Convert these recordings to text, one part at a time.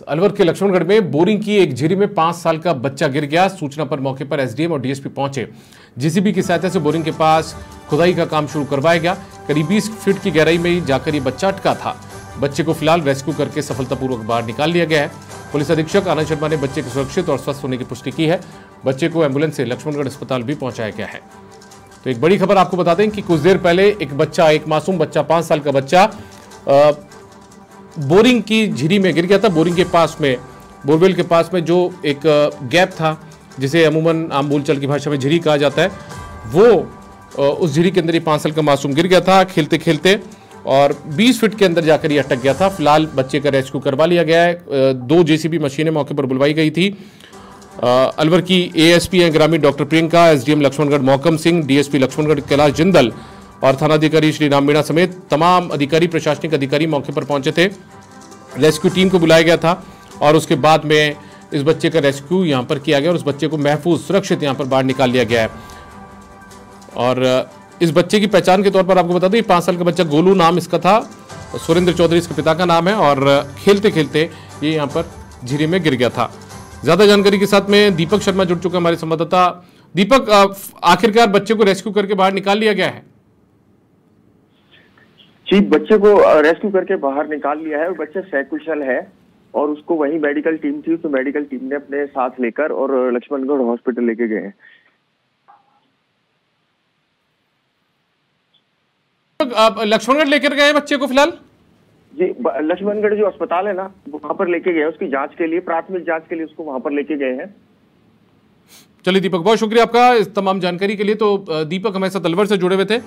अलवर के लक्ष्मणगढ़ में बोरिंग की एक झीरी में 5 साल का बच्चा गिर गया। सूचना पर मौके पर एसडीएम और डीएसपी पहुंचे। जेसीबी की सहायता से बोरिंग के पास खुदाई का काम शुरू करवाया गया। करीब 20 फीट की गहराई में जाकर ये बच्चा अटका था। बच्चे को फिलहाल रेस्क्यू करके सफलतापूर्वक बाहर निकाल लिया गया है। पुलिस अधीक्षक आनंद शर्मा ने बच्चे के सुरक्षित और स्वस्थ होने की पुष्टि की है। बच्चे को एम्बुलेंस से लक्ष्मणगढ़ अस्पताल भी पहुंचाया गया है। तो एक बड़ी खबर आपको बता दें कि कुछ देर पहले एक मासूम बच्चा 5 साल का बच्चा बोरिंग की झीरी में गिर गया था। बोरिंग के पास में, बोरवेल के पास में जो एक गैप था, जिसे अमूमन आम बोलचाल की भाषा में झीरी कहा जाता है, वो उस झीरी के अंदर ही 5 साल का मासूम गिर गया था खेलते खेलते, और 20 फीट के अंदर जाकर ये अटक गया था। फिलहाल बच्चे का रेस्क्यू करवा लिया गया है। 2 जेसीबी मशीनें मौके पर बुलवाई गई थी। अलवर की एएसपी हैं ग्रामीण doctor Priyanka, SDM Laxmangarh Maukam Singh, DSP Laxmangarh Kailash Jindal और थानाधिकारी श्री राम मीणा समेत तमाम अधिकारी, प्रशासनिक अधिकारी मौके पर पहुंचे थे। रेस्क्यू टीम को बुलाया गया था और उसके बाद में इस बच्चे का रेस्क्यू यहां पर किया गया और उस बच्चे को महफूज सुरक्षित यहां पर बाहर निकाल लिया गया है। और इस बच्चे की पहचान के तौर पर आपको बता दें, 5 साल का बच्चा गोलू नाम इसका था, सुरेंद्र चौधरी इसके पिता का नाम है, और खेलते खेलते ये यहाँ पर झीरे में गिर गया था। ज्यादा जानकारी के साथ में दीपक शर्मा जुड़ चुके हैं हमारे संवाददाता। दीपक, आखिरकार बच्चे को रेस्क्यू करके बाहर निकाल लिया गया है? जी, बच्चे को रेस्क्यू करके बाहर निकाल लिया है और बच्चा सकुशल है और उसको वही मेडिकल टीम थी, तो मेडिकल टीम ने अपने साथ लेकर और लक्ष्मणगढ़ हॉस्पिटल लेके गए हैं। आप लक्ष्मणगढ़ लेकर गए बच्चे को फिलहाल? जी, लक्ष्मणगढ़ जो अस्पताल है ना, वहां पर लेके गए, उसकी जांच के लिए, प्राथमिक जांच के लिए उसको वहां पर लेके गए हैं। चलिए दीपक, बहुत शुक्रिया आपका इस तमाम जानकारी के लिए। तो दीपक हमारे साथ अलवर से जुड़े हुए थे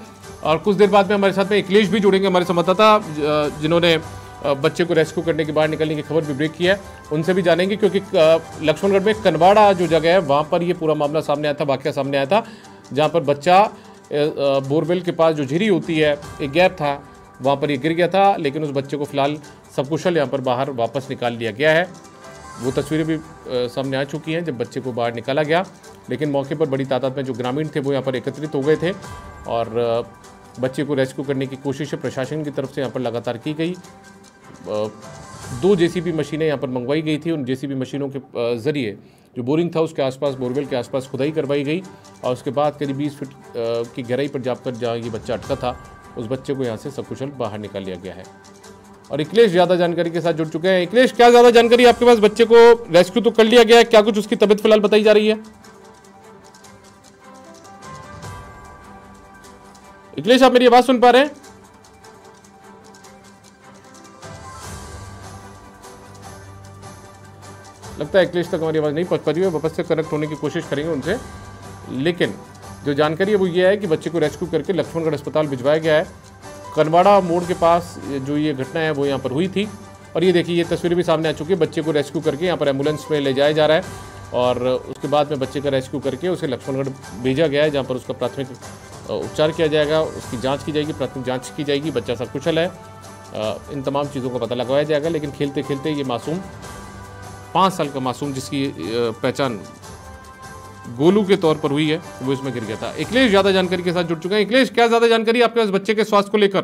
और कुछ देर बाद में हमारे साथ में अखिलेश भी जुड़ेंगे, हमारे संवाददाता, जिन्होंने बच्चे को रेस्क्यू करने के बाहर निकलने की खबर भी ब्रेक की है। उनसे भी जानेंगे क्योंकि लक्ष्मणगढ़ में कनवाड़ा जो जगह है वहाँ पर ये पूरा मामला सामने आया था, वाकया सामने आया था, जहाँ पर बच्चा बोरवेल के पास जो झीरी होती है, एक गैप था, वहाँ पर ये गिर गया था। लेकिन उस बच्चे को फिलहाल सकुशल यहाँ पर बाहर वापस निकाल लिया गया है। वो तस्वीरें भी सामने आ चुकी हैं जब बच्चे को बाहर निकाला गया। लेकिन मौके पर बड़ी तादाद में जो ग्रामीण थे वो यहाँ पर एकत्रित हो गए थे और बच्चे को रेस्क्यू करने की कोशिश प्रशासन की तरफ से यहाँ पर लगातार की गई। 2 जेसीबी मशीनें यहाँ पर मंगवाई गई थी। उन जेसीबी मशीनों के ज़रिए जो बोरिंग था उसके आसपास, बोरवेल के आसपास खुदाई करवाई गई और उसके बाद करीब 20 फीट की गहराई पर जाकर जहाँ ये बच्चा अटका था, उस बच्चे को यहाँ से सकुशल बाहर निकाल लिया गया है। और अखिलेश ज़्यादा जानकारी के साथ जुड़ चुके हैं। अखिलेश, क्या ज़्यादा जानकारी आपके पास? बच्चे को रेस्क्यू तो कर लिया गया है, क्या कुछ उसकी तबीयत फिलहाल बताई जा रही है? अखिलेश, आप मेरी आवाज सुन पा रहे हैं? लगता है अखिलेश तक हमारी आवाज नहीं पहुंच पा रही है। वापस से कनेक्ट होने की कोशिश करेंगे उनसे। लेकिन जो जानकारी है वो ये है कि बच्चे को रेस्क्यू करके लक्ष्मणगढ़ अस्पताल भिजवाया गया है। कनवाड़ा मोड़ के पास जो ये घटना है वो यहाँ पर हुई थी और ये देखिए, ये तस्वीरें भी सामने आ चुकी है। बच्चे को रेस्क्यू करके यहाँ पर एम्बुलेंस में ले जाया जा रहा है और उसके बाद में बच्चे का रेस्क्यू करके उसे लक्ष्मणगढ़ भेजा गया है, जहाँ पर उसका प्राथमिक उपचार किया जाएगा, उसकी जांच की जाएगी, प्राथमिक जांच की जाएगी। बच्चा सकुशल है, इन तमाम चीज़ों का पता लगाया जाएगा। लेकिन खेलते खेलते ये मासूम, 5 साल का मासूम जिसकी पहचान गोलू के तौर पर हुई है, वो इसमें गिर गया था। अखिलेश ज़्यादा जानकारी के साथ जुड़ चुके हैं। अखिलेश, क्या ज़्यादा जानकारी आपके पास बच्चे के स्वास्थ्य को लेकर?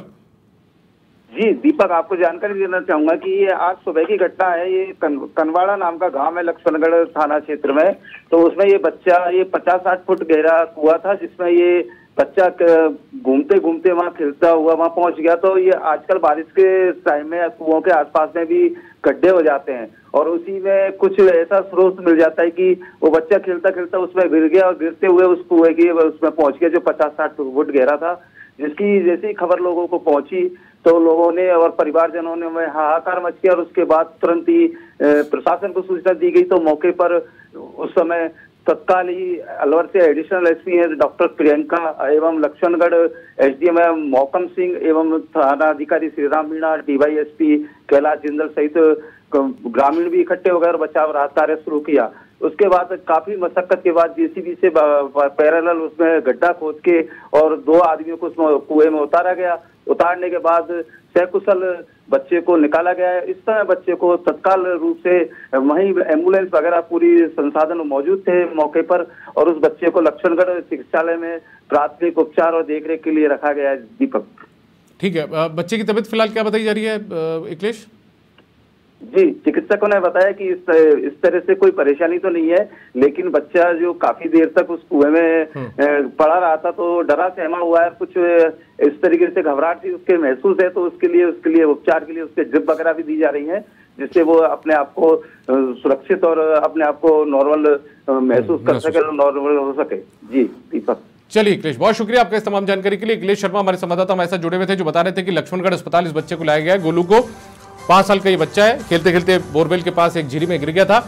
जी दीपक, आपको जानकारी देना चाहूंगा कि ये आज सुबह की घटना है। ये कनवाड़ा नाम का गांव है लक्ष्मणगढ़ थाना क्षेत्र में। तो उसमें ये बच्चा, ये 50-60 फुट गहरा कुआं था जिसमें ये बच्चा घूमते घूमते वहां खेलता हुआ वहां पहुंच गया। तो ये आजकल बारिश के टाइम में कुओं के आसपास में भी गड्ढे हो जाते हैं और उसी में कुछ ऐसा स्रोत मिल जाता है कि वो बच्चा खेलता खेलता उसमें गिर गया और गिरते हुए उस कुएं की उसमें पहुंच गया जो 50-60 फुट गहरा था। जिसकी जैसी खबर लोगों को पहुंची तो लोगों ने और परिवारजनों ने में हाहाकार मच गया और उसके बाद तुरंत ही प्रशासन को सूचना दी गई। तो मौके पर उस समय तत्काल ही अलवर से एडिशनल एसपी है डॉक्टर प्रियंका एवं लक्ष्मणगढ़ एसडीएम मौकम सिंह एवं थाना अधिकारी श्री राम मीणा, डीवाईएसपी कैलाश जिंदल सहित ग्रामीण भी इकट्ठे हो गए और बचाव राहत कार्य शुरू किया। उसके बाद काफी मशक्कत के बाद जेसीबी से पैरेलल उसमें गड्ढा खोद के और 2 आदमियों को उसमें कुएं में उतारा गया। उतारने के बाद सकुशल बच्चे को निकाला गया है। इस समय बच्चे को तत्काल रूप से वहीं एम्बुलेंस वगैरह पूरी संसाधन मौजूद थे मौके पर और उस बच्चे को लक्ष्मणगढ़ चिकित्सालय में प्राथमिक उपचार और देखरेख के लिए रखा गया है। दीपक, ठीक है, बच्चे की तबीयत फिलहाल क्या बताई जा रही है अखिलेश? जी, चिकित्सकों ने बताया कि इस तरह से कोई परेशानी तो नहीं है, लेकिन बच्चा जो काफी देर तक उस कुएं में पड़ा रहा था तो डरा सहमा हुआ है, कुछ इस तरीके से घबराहट सी उसके महसूस है, तो उसके लिए उपचार के लिए उसके ड्रिप वगैरह भी दी जा रही है, जिससे वो अपने आप को सुरक्षित और अपने आप को नॉर्मल महसूस कर सके और नॉर्मल हो सके। जी दीपक। चलिए अखिलेश, बहुत शुक्रिया आपका इस तमाम जानकारी के लिए। अखिलेश शर्मा हमारे संवाददाता हमारे साथ जुड़े हुए थे, जो बता रहे थे कि लक्ष्मणगढ़ अस्पताल इस बच्चे को लाया गया है। गोलू को 5 साल का ये बच्चा है, खेलते खेलते बोरवेल के पास एक झील में गिर गया था,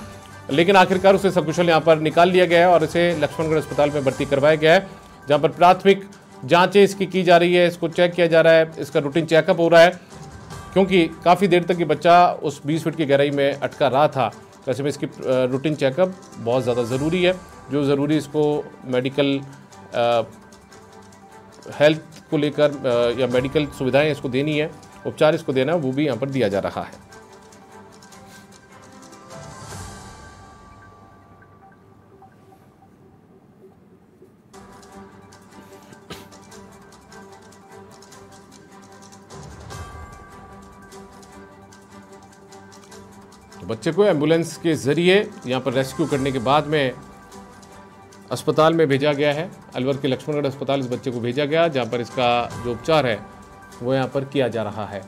लेकिन आखिरकार उसे सकुशल यहाँ पर निकाल लिया गया है और इसे लक्ष्मणगढ़ अस्पताल में भर्ती करवाया गया है, जहाँ पर प्राथमिक जांचें इसकी की जा रही है, इसको चेक किया जा रहा है, इसका रूटीन चेकअप हो रहा है, क्योंकि काफ़ी देर तक ये बच्चा उस 20 फीट की गहराई में अटका रहा था। ऐसे में इसकी रूटीन चेकअप बहुत ज़्यादा ज़रूरी है, जो ज़रूरी इसको मेडिकल हेल्थ को लेकर या मेडिकल सुविधाएं इसको देनी है, उपचार इसको देना है, वो भी यहाँ पर दिया जा रहा है। तो बच्चे को एम्बुलेंस के जरिए यहाँ पर रेस्क्यू करने के बाद में अस्पताल में भेजा गया है। अलवर के लक्ष्मणगढ़ अस्पताल इस बच्चे को भेजा गया, जहाँ पर इसका जो उपचार है वो यहाँ पर किया जा रहा है।